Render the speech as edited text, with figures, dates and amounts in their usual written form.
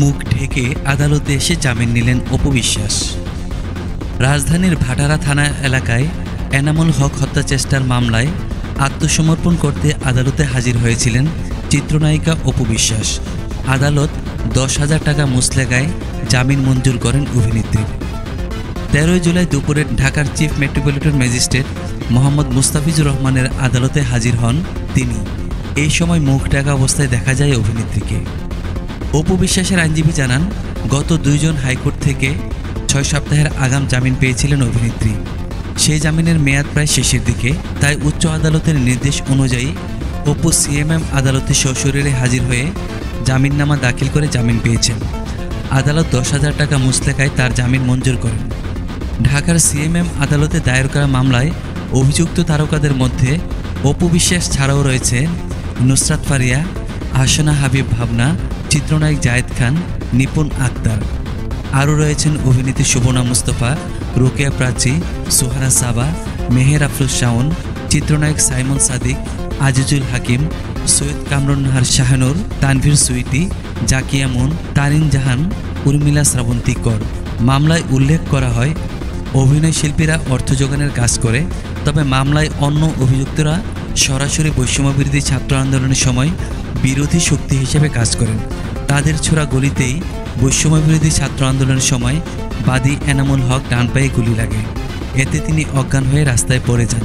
মুখ ঢেকে আদালতে এসে জামিন নিলেন অপু বিশ্বাস। রাজধানীর ভাটারা থানা এলাকায় এনামুল হক হত্যা চেষ্টার মামলায় আত্মসমর্পণ করতে আদালতে হাজির হয়েছিলেন চিত্রনায়িকা অপু বিশ্বাস। আদালত 10,000 টাকা মুচলেকায় জামিন মঞ্জুর করেন অভিনেত্রীর। 13 জুলাই দুপুরে ঢাকার chief metropolitan magistrate Mohammad Mustafizur রহমানের আদালতে হাজির হন তিনি। এই সময় মুখ ঢাকা অবস্থায় দেখা যায় অভিনেত্রীকে। অপু বিশ্বাসের আইনজীবী জানান, গত 2 জন হাইকোর্ট থেকে 6 সপ্তাহের আগাম জামিন পেয়েছিলেন অভিনেত্রী। সেই জামিনের মেয়াদ প্রায় শেষের দিকে, তাই উচ্চ আদালতের নির্দেশ অনুযায়ী অপু সিএমএম আদালতে সশরীরে হাজির হয়ে জামিননামা দাখিল করে জামিন পেয়েছেন। আদালত 10,000 টাকা মুচলেকায় তার জামিন মঞ্জুর করেন। ঢাকার সিএমএম আদালতে দায়ের করা মামলায় অভিযুক্ত তারকাদের মধ্যে অপু বিশ্বাস ছাড়াও রয়েছে নুসরাত ফারিয়া, আহসানা হাবিব ভাবনা, চিত্রনায়ক জায়েদ খান, নিপুণ আক্তার। আরও রয়েছেন অভিনেত্রী শোভনা মুস্তফা, রোকেয়া প্রাচী, সুহানা সাবা, মেহের আফরোজ শাওন, চিত্রনায়ক সাইমন সাদিক, আজিজুল হাকিম, সৈয়দ কামরুন নাহার শাহানুর, তানভীর সুইটি, জাকিয়া মুন, তারিন জাহান, উর্মিলা শ্রাবন্তী কর। মামলায় উল্লেখ করা হয়, অভিনয় শিল্পীরা অর্থ যোগানের কাজ করে, তবে মামলায় অন্য অভিযুক্তরা সরাসরি বৈষম্যবিরোধী ছাত্র আন্দোলনের সময় বিরোধী শক্তি হিসেবে কাজ করেন। তাদের ছোড়া গুলিতেই বৈষম্যবিরোধী ছাত্র আন্দোলনের সময় বাদী এনামুল হক ডান পায়ে গুলি লাগে। এতে তিনি অজ্ঞান হয়ে রাস্তায় পড়ে যান।